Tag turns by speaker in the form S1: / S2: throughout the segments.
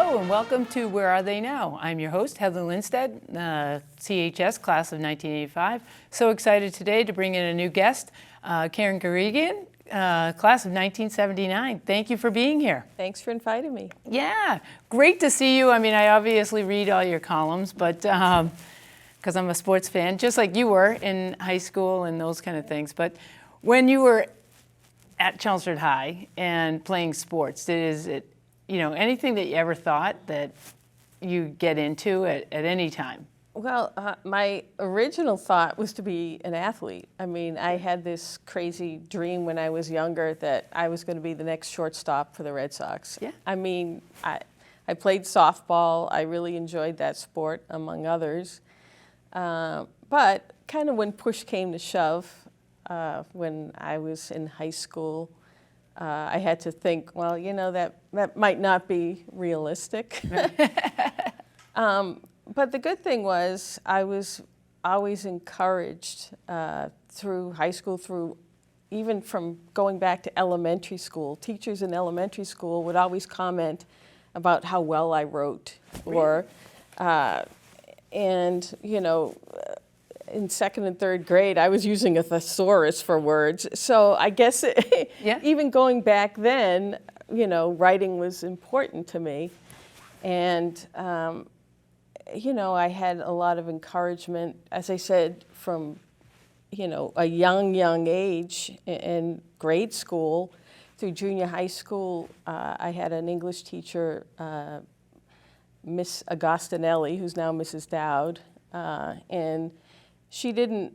S1: Hello and welcome to Where Are They Now? I'm your host, Heather Lindstedt, CHS class of 1985. So excited today to bring in a new guest, Karen Guregian, class of 1979. Thank you for being here.
S2: Thanks for inviting me.
S1: Yeah, great to see you. I mean, I obviously read all your columns, but because I'm a sports fan, just like you were in high school and those kind of things. But when you were at Chelmsford High and playing sports, is it anything that you ever thought that you get into at any time?
S2: Well, my original thought was to be an athlete. I mean, I had this crazy dream when I was younger that I was going to be the next shortstop for the Red Sox.
S1: Yeah.
S2: I mean, I played softball. I really enjoyed that sport, among others. But kind of when push came to shove, when I was in high school, I had to think, well, that might not be realistic. But the good thing was I was always encouraged through high school, even from going back to elementary school. Teachers in elementary school would always comment about how well I wrote, or, in second and third grade, I was using a thesaurus for words. So I guess even going back then, writing was important to me. And, I had a lot of encouragement, as I said, from, a young age in grade school through junior high school. I had an English teacher, Miss Agostinelli, who's now Mrs. Dowd, and she didn't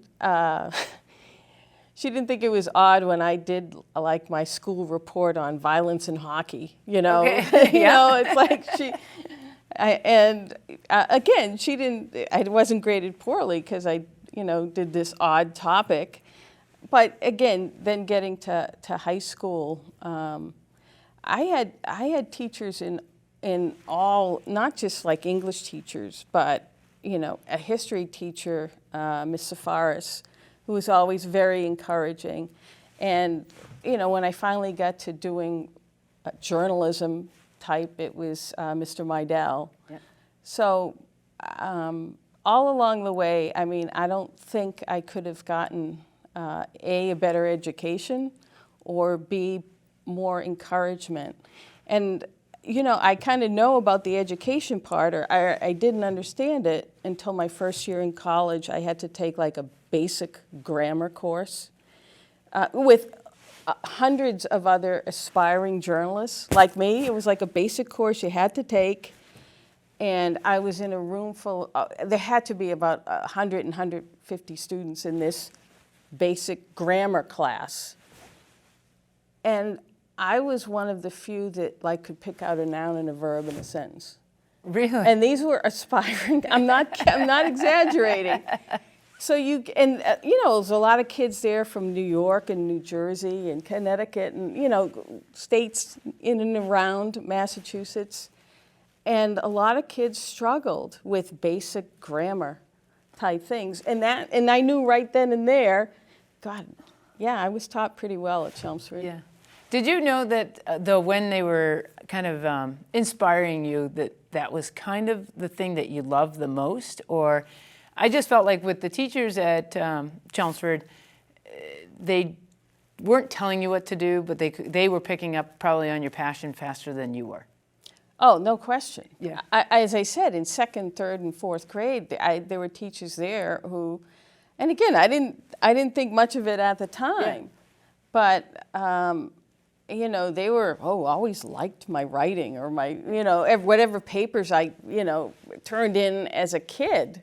S2: think it was odd when I did like my school report on violence in hockey.
S1: Okay.
S2: It's like again, she didn't. I wasn't graded poorly because I did this odd topic. But again, then getting to high school, I had teachers in all, not just like English teachers, but a history teacher, Miss Safaris, who was always very encouraging. And, when I finally got to doing journalism type, it was Mr. Meidel.
S1: Yeah.
S2: So all along the way, I mean, I don't think I could have gotten a better education, or B, more encouragement. And I kind of know about the education part, or I didn't understand it until my first year in college. I had to take like a basic grammar course with hundreds of other aspiring journalists like me. It was like a basic course you had to take. And I was in a room full, there had to be about 100 and 150 students in this basic grammar class. And I was one of the few that could pick out a noun and a verb in a sentence.
S1: Really?
S2: And these were aspiring. I'm not exaggerating. So there's a lot of kids there from New York and New Jersey and Connecticut and states in and around Massachusetts, and a lot of kids struggled with basic grammar type things. And I knew right then and there, God, yeah, I was taught pretty well at Chelmsford.
S1: Yeah. Did you know that, though, when they were kind of inspiring you, that was kind of the thing that you loved the most? Or I just felt like with the teachers at Chelmsford, they weren't telling you what to do, but they were picking up probably on your passion faster than you were.
S2: Oh, no question.
S1: Yeah.
S2: As I said, in second, third, and fourth grade, there were teachers there who, and again, I didn't think much of it at the time, but they were, always liked my writing, or my, whatever papers I, turned in as a kid,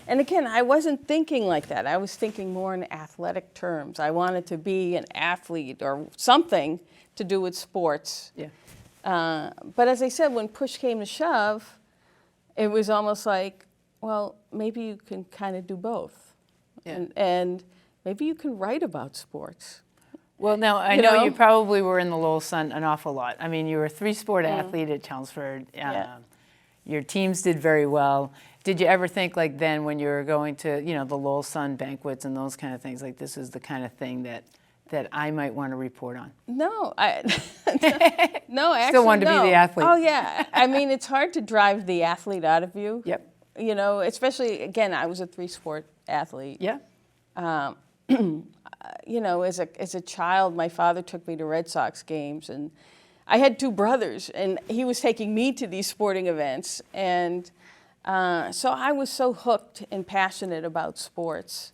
S2: And again, I wasn't thinking like that. I was thinking more in athletic terms. I wanted to be an athlete or something to do with sports.
S1: Yeah.
S2: But as I said, when push came to shove, it was almost like, well, maybe you can kind of do both.
S1: Yeah.
S2: And maybe you can write about sports.
S1: Well, now, I know you probably were in the Lowell Sun an awful lot. I mean, you were a three-sport athlete at Chelmsford. Your teams did very well. Did you ever think, like then when you were going to, the Lowell Sun banquets and those kind of things, like this is the kind of thing that that I might want to report on?
S2: No, no, actually,
S1: Still wanted to be
S2: no.
S1: the athlete.
S2: Oh, yeah. I mean, it's hard to drive the athlete out of you.
S1: Yep.
S2: You know, especially, again, I was a 3-sport athlete.
S1: Yeah.
S2: You know, as a child, my father took me to Red Sox games, and I had 2 brothers, and he was taking me to these sporting events. And so I was so hooked and passionate about sports.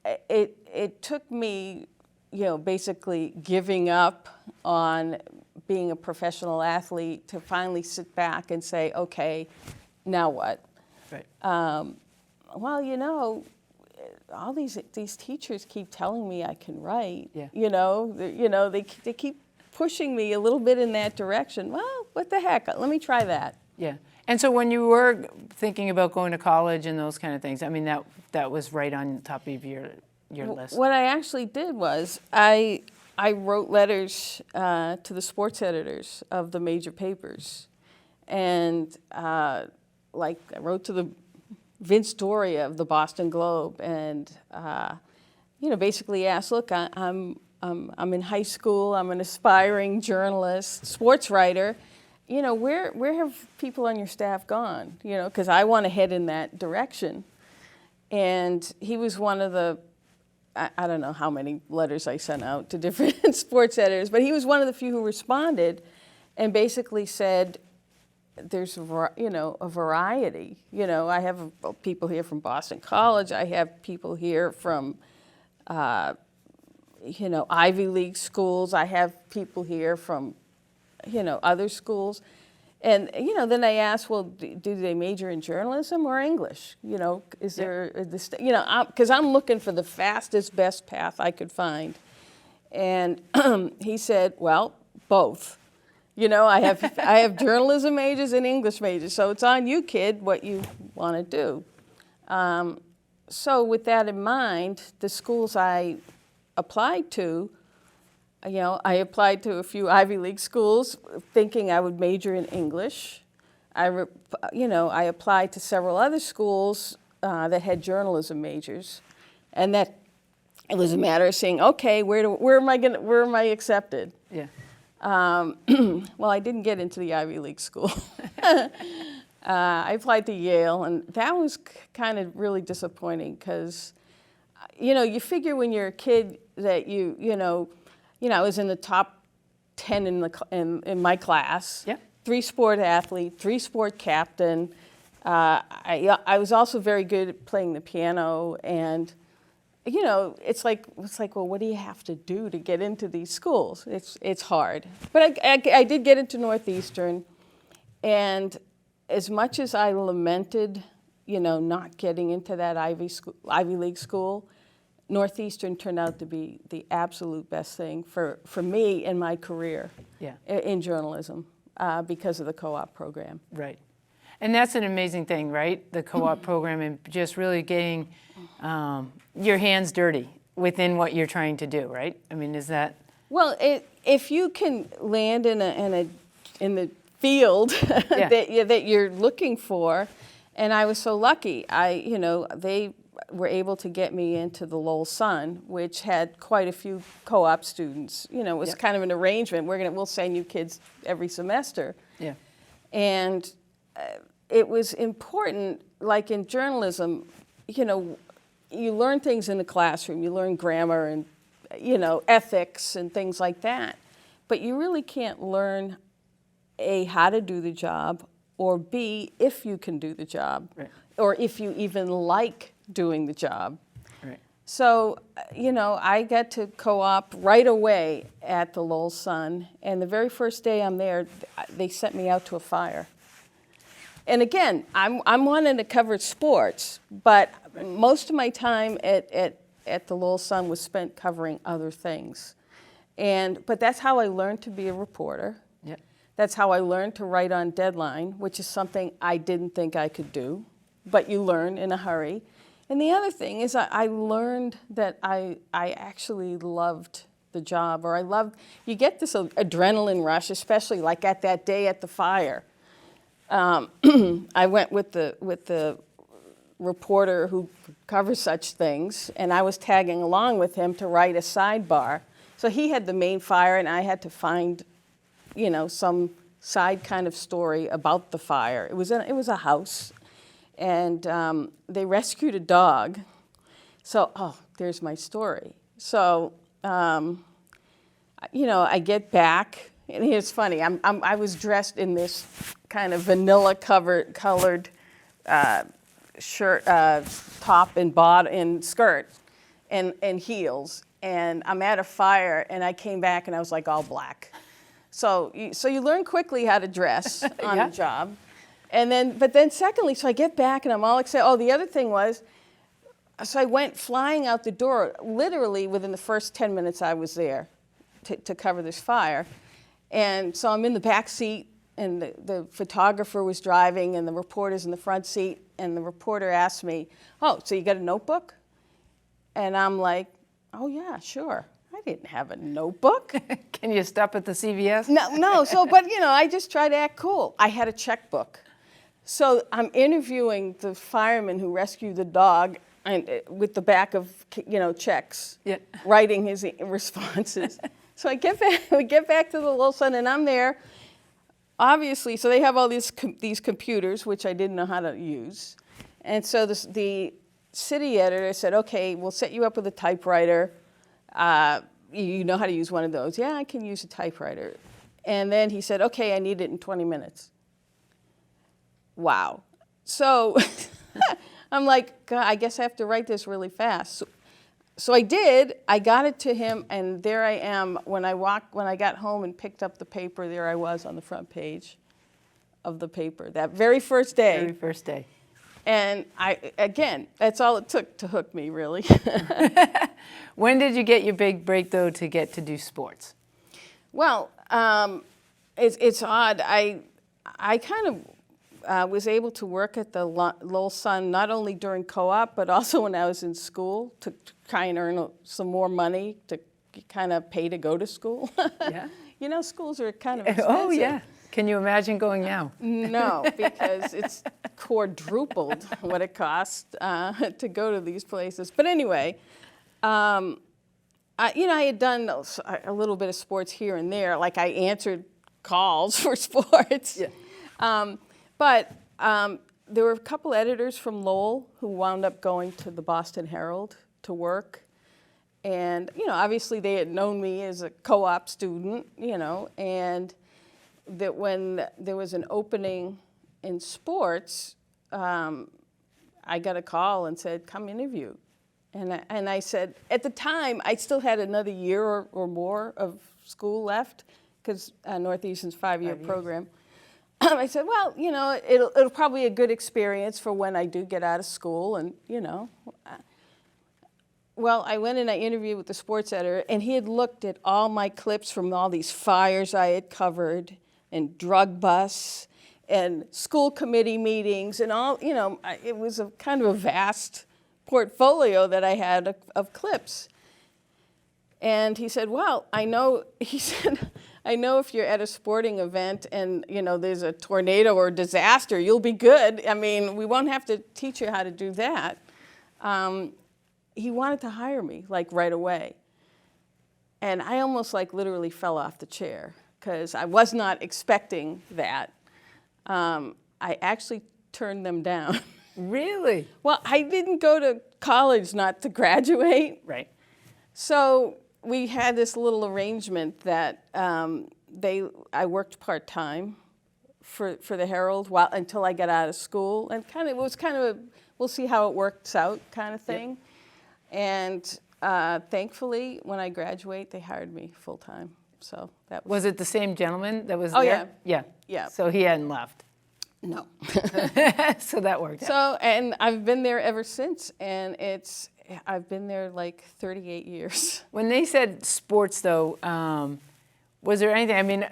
S2: It took me, you know, basically giving up on being a professional athlete to finally sit back and say, okay, now what?
S1: Right.
S2: Well, you know, all these teachers keep telling me I can write.
S1: Yeah.
S2: You know, they keep pushing me a little bit in that direction. Well, what the heck? Let me try that.
S1: Yeah. And so when you were thinking about going to college and those kind of things, I mean, that was right on top of your list.
S2: What I actually did was I wrote letters to the sports editors of the major papers, and like I wrote to the Vince Doria of the Boston Globe, and you know, basically asked, look, I'm in high school, I'm an aspiring journalist, sports writer. You know, where have people on your staff gone? You know, because I want to head in that direction. And he was one of the, I don't know how many letters I sent out to different sports editors, but he was one of the few who responded and basically said, there's, you know, a variety. You know, I have people here from Boston College. I have people here from, you know, Ivy League schools. I have people here from, you know, other schools. And, you know, then I asked, well, do they major in journalism or English? You know, is there, you know, because I'm looking for the fastest, best path I could find. And he said, well, both. You know, I have journalism majors and English majors, so it's on you, kid, what you want to do. So with that in mind, the schools I applied to, you know, I applied to a few Ivy League schools thinking I would major in English. You know, I applied to several other schools that had journalism majors, and that it was a matter of saying, okay, where am I accepted?
S1: Yeah.
S2: Well, I didn't get into the Ivy League school. I applied to Yale, and that was kind of really disappointing because, you know, you figure when you're a kid that you know, I was in the top 10 in my class.
S1: Yeah.
S2: 3-sport athlete, 3-sport captain. I was also very good at playing the piano, and you know, it's like, well, what do you have to do to get into these schools? It's hard. But I did get into Northeastern, and as much as I lamented, you know, not getting into that Ivy League school, Northeastern turned out to be the absolute best thing for me in my career in journalism because of the co-op program.
S1: Right. And that's an amazing thing, right? The co-op program and just really getting your hands dirty within what you're trying to do, right? I mean, is that?
S2: Well, if you can land in the field that you're looking for, and I was so lucky. You know, they were able to get me into the Lowell Sun, which had quite a few co-op students. You know, it was kind of an arrangement. We'll send you kids every semester.
S1: Yeah.
S2: And it was important, like in journalism, you know, you learn things in the classroom. You learn grammar and, you know, ethics and things like that. But you really can't learn, A, how to do the job, or B, if you can do the job,
S1: right,
S2: or if you even like doing the job.
S1: right.
S2: So, you know, I got to co-op right away at the Lowell Sun, and the very first day I'm there, they sent me out to a fire. And again, I'm wanting to cover sports, but most of my time at the Lowell Sun was spent covering other things. But that's how I learned to be a reporter.
S1: Yeah.
S2: That's how I learned to write on deadline, which is something I didn't think I could do, but you learn in a hurry. And the other thing is I learned that I actually loved the job, or you get this adrenaline rush, especially like at that day at the fire. I went with the reporter who covers such things, and I was tagging along with him to write a sidebar. So he had the main fire, and I had to find, some side kind of story about the fire. It was a house, and they rescued a dog. So, there's my story. So, I get back, and it's funny. I was dressed in this kind of vanilla colored shirt, top and bottom and skirt, and heels. And I'm at a fire, and I came back, and I was like all black. So you learn quickly how to dress on
S1: Yeah.
S2: the job, but then secondly, so I get back, and I'm all excited. Oh, the other thing was, so I went flying out the door, literally within the first 10 minutes I was there to cover this fire. And so I'm in the back seat, and the photographer was driving, and the reporter's in the front seat, and the reporter asked me, "Oh, so you got a notebook?" And I'm like, "Oh, yeah, sure." I didn't have a notebook.
S1: Can you stop at the CVS?
S2: No. So, but I just tried to act cool. I had a checkbook. So I'm interviewing the fireman who rescued the dog, and with the back of checks,
S1: Yeah.
S2: writing his responses. So we get back to the little son, and I'm there. Obviously, so they have all these computers, which I didn't know how to use. And so the city editor said, "Okay, we'll set you up with a typewriter. You know how to use one of those." "Yeah, I can use a typewriter." And then he said, "Okay, I need it in 20 minutes. Wow. So I'm like, God, I guess I have to write this really fast. So I did. I got it to him, and there I am. When I got home and picked up the paper, there I was on the front page of the paper that very first day.
S1: Very first day.
S2: And again, that's all it took to hook me, really.
S1: When did you get your big break, though, to get to do sports?
S2: Well, it's odd. I kind of was able to work at the Lowell Sun not only during co-op, but also when I was in school to try and earn some more money to kind of pay to go to school.
S1: Yeah.
S2: Schools are kind of expensive.
S1: Oh, yeah. Can you imagine going now?
S2: No, because it's quadrupled what it costs to go to these places. But anyway, I had done a little bit of sports here and there. Like I answered calls for sports.
S1: Yeah.
S2: But there were a couple editors from Lowell who wound up going to the Boston Herald to work. And, obviously they had known me as a co-op student, and that when there was an opening in sports, I got a call and said, "Come interview." And I said, at the time, I still had another year or more of school left, because Northeastern's 5-year program. I said, well, it'll probably be a good experience for when I do get out of school, and, Well, I went and I interviewed with the sports editor, and he had looked at all my clips from all these fires I had covered, and drug busts, and school committee meetings, and all, it was a kind of a vast portfolio that I had of clips. And he said, well, I know if you're at a sporting event and, there's a tornado or a disaster, you'll be good. I mean, we won't have to teach you how to do that. He wanted to hire me, right away. And I almost, literally fell off the chair, because I was not expecting that. I actually turned them down.
S1: Really?
S2: Well, I didn't go to college not to graduate.
S1: Right.
S2: So we had this little arrangement that I worked part-time for the Herald until I got out of school, and it was kind of a we'll see how it works out kind of thing. Yep. And thankfully, when I graduate, they hired me full-time. So that was
S1: it the same gentleman that was
S2: there?
S1: Yeah. Yeah.
S2: Yeah.
S1: So he hadn't left.
S2: No.
S1: So that worked out.
S2: So, and I've been there ever since, and I've been there 38 years.
S1: When they said sports, though, was there anything? I mean,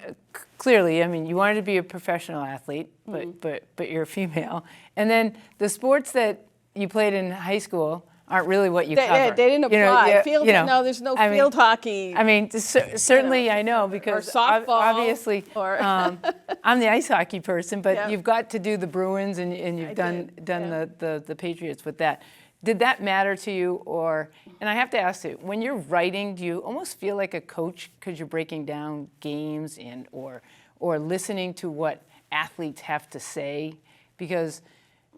S1: clearly, you wanted to be a professional athlete, but you're a female. And then the sports that you played in high school, aren't really what you
S2: They,
S1: cover.
S2: they didn't
S1: You know,
S2: apply.
S1: yeah,
S2: Field,
S1: you know,
S2: no, there's no
S1: I mean-
S2: field hockey.
S1: I mean, certainly I know because
S2: softball,
S1: obviously
S2: or-
S1: I'm the ice hockey person, but
S2: Yeah.
S1: you've got to do the Bruins and you've done
S2: yeah.
S1: the Patriots with that. Did that matter to you, or? And I have to ask you, when you're writing, do you almost feel like a coach because you're breaking down games and or listening to what athletes have to say? Because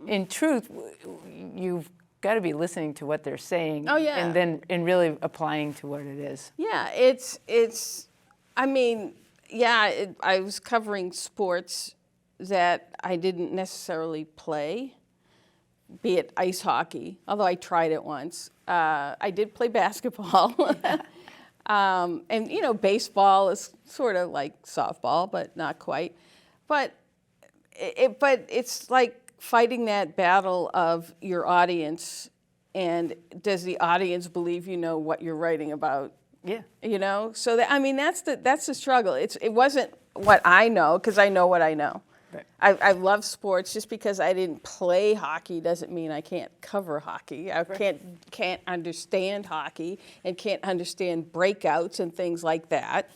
S1: in truth, you've got to be listening to what they're saying,
S2: Oh, yeah.
S1: and really applying to what it is.
S2: Yeah, it's. I mean, yeah, I was covering sports that I didn't necessarily play, be it ice hockey, although I tried it once. I did play basketball, and you know, baseball is sort of like softball, but not quite. But it's like fighting that battle of your audience, and does the audience believe you know what you're writing about?
S1: Yeah.
S2: You know, so that, I mean, that's the struggle. It wasn't what I know, because I know what I know.
S1: Right.
S2: I love sports. Just because I didn't play hockey doesn't mean I can't cover hockey. I can't understand hockey and can't understand breakouts and things like that.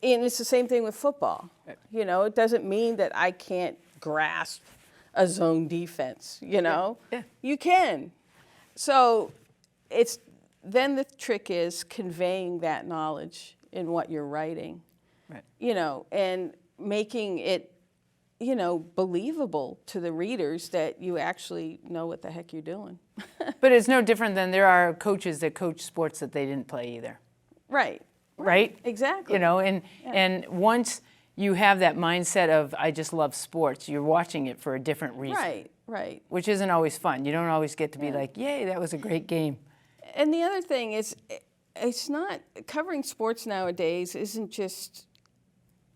S2: And it's the same thing with football. Right. You know, it doesn't mean that I can't grasp a zone defense. You know,
S1: Yeah.
S2: You can. So then the trick is conveying that knowledge in what you're writing.
S1: Right.
S2: You know, and making it, you know, believable to the readers that you actually know what the heck you're doing.
S1: But it's no different than there are coaches that coach sports that they didn't play either.
S2: Right.
S1: Right?
S2: Exactly.
S1: You know, and once you have that mindset of I just love sports, you're watching it for a different reason.
S2: Right.
S1: Which isn't always fun. You don't always get to be like, yay, that was a great game.
S2: And the other thing is, it's not, covering sports nowadays isn't just,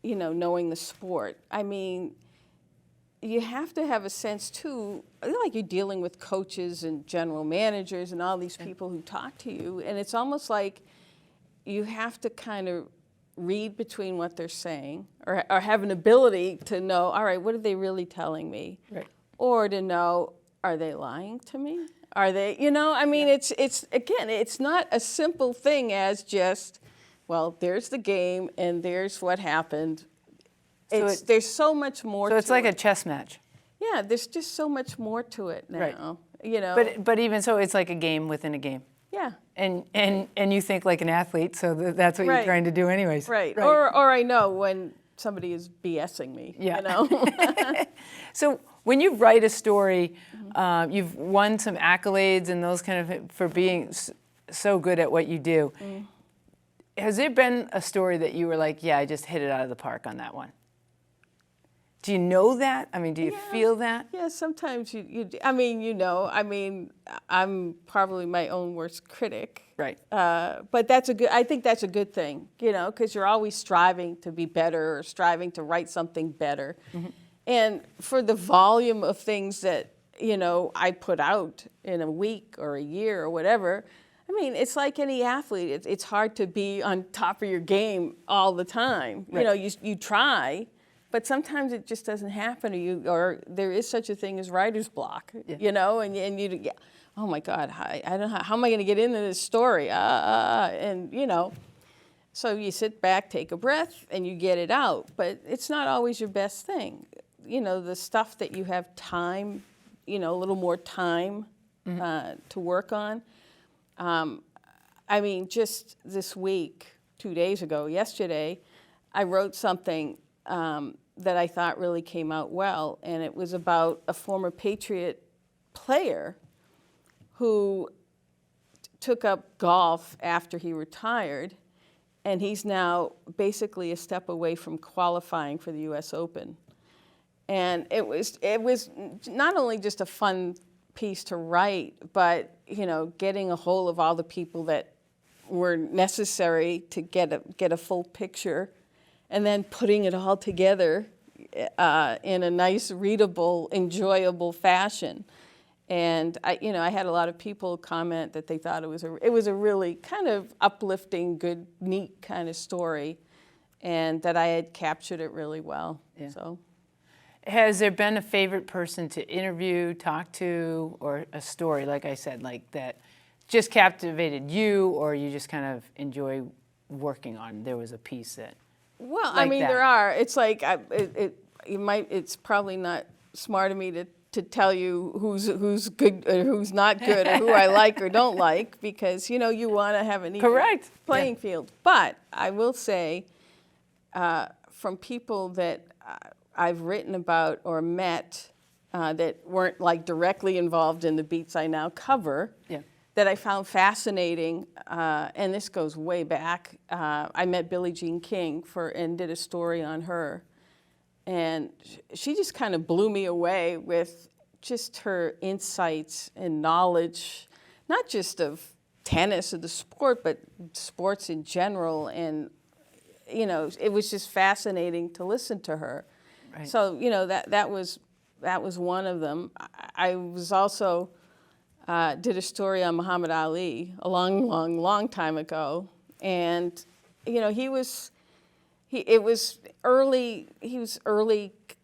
S2: you know, knowing the sport. I mean, you have to have a sense too, like you're dealing with coaches and general managers and all these people who talk to you, and it's almost like you have to kind of read between what they're saying, or have an ability to know, all right, what are they really telling me?
S1: Right.
S2: Or to know, are they lying to me? Are they, you know, I mean, it's again, it's not a simple thing as just, well, there's the game and there's what happened. There's so much more to it.
S1: So it's like a chess match.
S2: Yeah, there's just so much more to it now,
S1: Right.
S2: you know.
S1: But even so, it's like a game within a game.
S2: Yeah.
S1: And you think like an athlete, so that's what you're
S2: Right.
S1: trying to do anyways.
S2: Right. Or I know when somebody is BSing me,
S1: Yeah.
S2: you know.
S1: So when you write a story, you've won some accolades and those kind of for being so good at what you do. Has there been a story that you were like, yeah, I just hit it out of the park on that one? Do you know that? I mean, do you feel that?
S2: Yeah, sometimes you I mean, you know, I mean, I'm probably my own worst critic.
S1: Right.
S2: But I think that's a good thing, you know, because you're always striving to be better or striving to write something better. Mm-hmm. And for the volume of things that, you know, I put out in a week or a year or whatever, I mean, it's like any athlete. It's hard to be on top of your game all the time. Right. You know, you try, but sometimes it just doesn't happen to you, or there is such a thing as writer's block, you know, and you oh my God, I don't know, how am I going to get into this story? And, you know, so you sit back, take a breath, and you get it out. But it's not always your best thing. You know, the stuff that you have time, you know, a little more time to work on. I mean, just this week, 2 days ago, yesterday, I wrote something that I thought really came out well, and it was about a former Patriot player who took up golf after he retired, and he's now basically a step away from qualifying for the U.S. Open. And it was not only just a fun piece to write, but, you know, getting a hold of all the people that were necessary to get a full picture, and then putting it all together in a nice, readable, enjoyable fashion. And I had a lot of people comment that they thought it was a really kind of uplifting, good, neat kind of story, and that I had captured it really well. Yeah. So,
S1: has there been a favorite person to interview, talk to, or a story, like I said, like that just captivated you, or you just kind of enjoy working on? There was a piece that.
S2: Well, I
S1: like
S2: mean,
S1: that.
S2: there are. It's like it's probably not smart of me to tell you who's good or who's not good or who I like or don't like, because you want to have an even
S1: Correct.
S2: playing field. But I will say, from people that I've written about or met that weren't like directly involved in the beats I now cover, that I found fascinating, and this goes way back. I met Billie Jean King and did a story on her. And she just kind of blew me away with just her insights and knowledge, not just of tennis or the sport, but sports in general. And, it was just fascinating to listen to her.
S1: Right.
S2: So, that was one of them. I was also did a story on Muhammad Ali a long time ago. And, he was early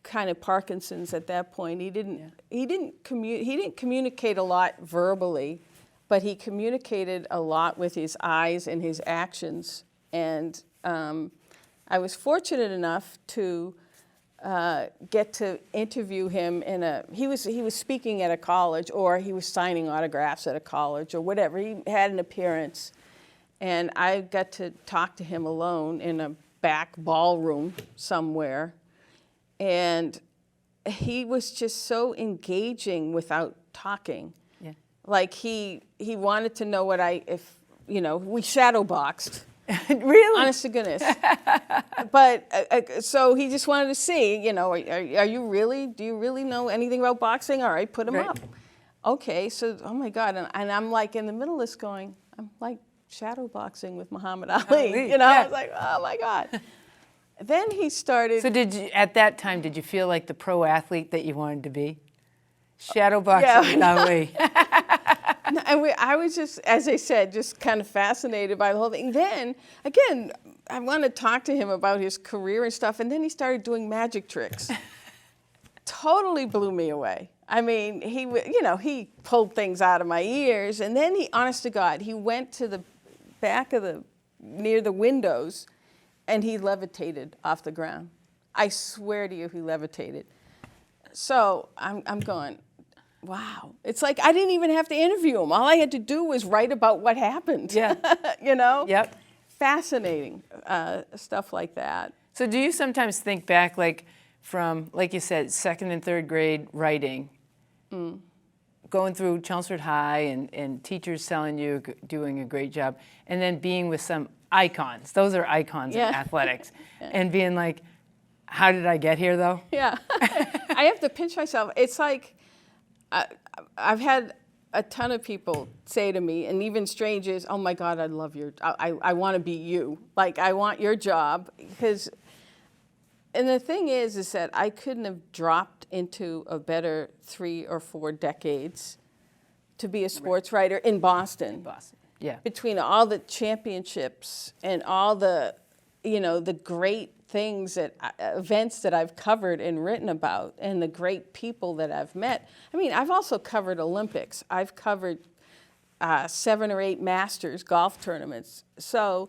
S2: kind of Parkinson's at that point. He didn't communicate a lot verbally, but he communicated a lot with his eyes and his actions. And I was fortunate enough to get to interview him he was speaking at a college, or he was signing autographs at a college or whatever. He had an appearance, and I got to talk to him alone in a back ballroom somewhere, and he was just so engaging without talking.
S1: Yeah.
S2: Like he wanted to know we shadow boxed.
S1: Really?
S2: Honest to goodness. But so he just wanted to see, are you really? Do you really know anything about boxing? All right, put him up. Okay, so oh my God, and I'm like in the middle of this going, I'm like shadow boxing with Muhammad Ali. I was like, oh my God. Then he started.
S1: So at that time, did you feel like the pro athlete that you wanted to be? Shadow boxing with Ali.
S2: And I was just, as I said, just kind of fascinated by the whole thing. Then, again, I wanted to talk to him about his career and stuff, and then he started doing magic tricks. Totally blew me away. I mean, he pulled things out of my ears, and then honest to God, he went to the back of near the windows, and he levitated off the ground. I swear to you, he levitated. So I'm going, wow. It's like I didn't even have to interview him. All I had to do was write about what happened.
S1: Yeah. Yep.
S2: Fascinating stuff like that.
S1: So do you sometimes think back, from, like you said, second and third grade writing, going through Chelmsford High and teachers telling you doing a great job, and then being with some icons. Those are icons in athletics. And being like, how did I get here, though?
S2: Yeah. I have to pinch myself. It's like I've had a ton of people say to me, and even strangers, oh my God, I want to be you. Like, I want your job. And the thing is that I couldn't have dropped into a better 3 or 4 decades to be a sports writer in Boston.
S1: In Boston, yeah.
S2: Between all the championships and all the, the great things events that I've covered and written about, and the great people that I've met. I mean, I've also covered Olympics. I've covered 7 or 8 Masters golf tournaments. So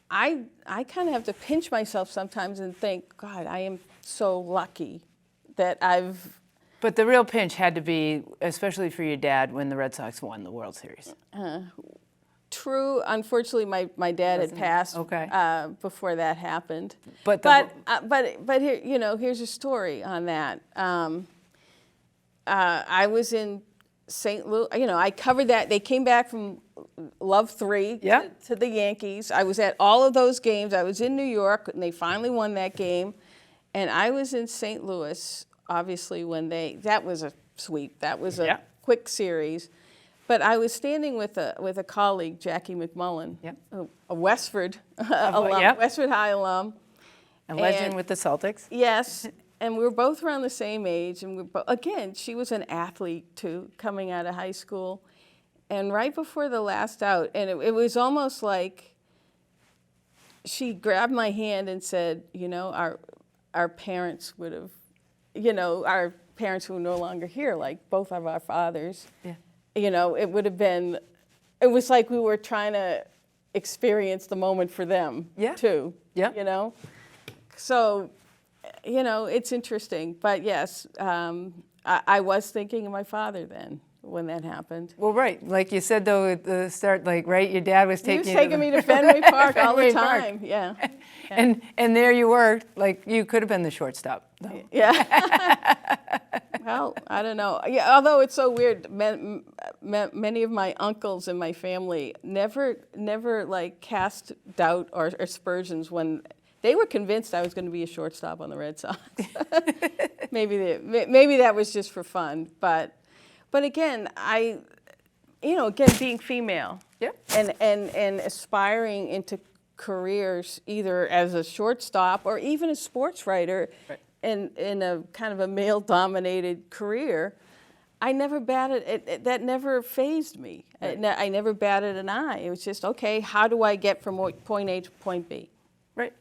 S2: I kind of have to pinch myself sometimes and think, God, I am so lucky that I've.
S1: But the real pinch had to be, especially for your dad, when the Red Sox won the World Series.
S2: True. Unfortunately, my dad had passed before that happened. But here, here's a story on that. I was in St. Louis. I covered that. They came back from Love 3 to the Yankees. I was at all of those games. I was in New York, and they finally won that game. And I was in St. Louis, obviously, that was a sweep. That was a quick series. But I was standing with a colleague, Jackie McMullen, a Westford alum, Westford High alum.
S1: A legend with the Celtics.
S2: Yes, and we were both around the same age. And again, she was an athlete too, coming out of high school. And right before the last out, and it was almost like she grabbed my hand and said, our parents would have, our parents who are no longer here, like both of our fathers. Yeah. It would have been it was like we were trying to experience the moment for them
S1: Yeah.
S2: too.
S1: Yeah.
S2: You know? So, you know, it's interesting. But yes, I was thinking of my father then when that happened.
S1: Well, right. Like you said, though, at the start, like, right, your dad was
S2: He
S1: taking
S2: was
S1: you
S2: taking me to Fenway Park all the
S1: Fenway Park.
S2: time. Yeah.
S1: And there you were, like, you could have been the shortstop, though.
S2: Yeah. Well, I don't know. Yeah, although it's so weird, many of my uncles in my family never like cast doubt or aspersions when they were convinced I was going to be a shortstop on the Red Sox. maybe that was just for fun, but again, again, being female,
S1: Yep.
S2: and aspiring into careers either as a shortstop or even a sports writer.
S1: Right.
S2: In a kind of a male-dominated career, I never batted it. That never fazed me.
S1: Right.
S2: I never batted an eye. It was just, okay, how do I get from point A to point B?
S1: Right.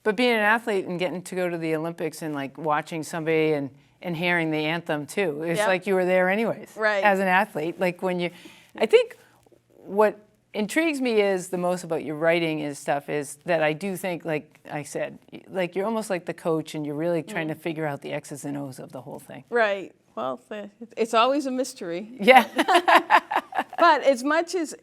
S1: But being an athlete and getting to go to the Olympics and, like, watching somebody and hearing the anthem, too, it's
S2: Yep.
S1: like you were there anyways.
S2: Right.
S1: As an athlete. Like, I think what intrigues me is the most about your writing and stuff is that I do think, like I said, like you're almost like the coach and you're really trying to figure out the X's and O's of the whole thing.
S2: Right. Well, it's always a mystery.
S1: Yeah.
S2: But as much as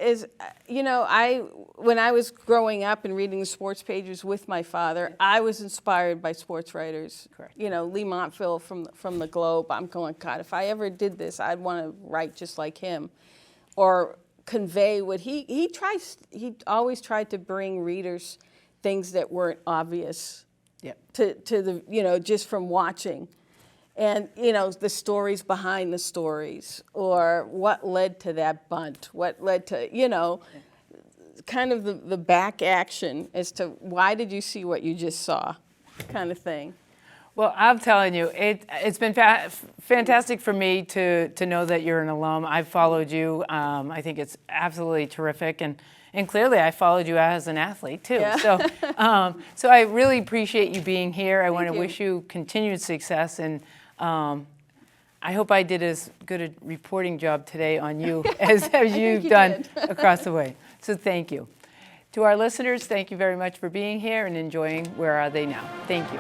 S2: when I was growing up and reading the sports pages with my father, I was inspired by sports writers.
S1: Correct.
S2: Lee Montville from the Globe. I'm going, God, if I ever did this, I'd want to write just like him, or convey what he always tried to bring readers things that weren't obvious.
S1: Yep.
S2: To the just from watching. And, the stories behind the stories, or what led to that bunt, what led to, kind of the back action as to why did you see what you just saw, kind of thing.
S1: Well, I'm telling you, it's been fantastic for me to know that you're an alum. I've followed you. I think it's absolutely terrific. And clearly I followed you as an athlete, too.
S2: Yeah.
S1: So I really appreciate you being here. I want to
S2: you.
S1: wish you continued success. And I hope I did as good a reporting job today on you as you've done across the way. So thank you. To our listeners, thank you very much for being here and enjoying Where Are They Now? Thank you.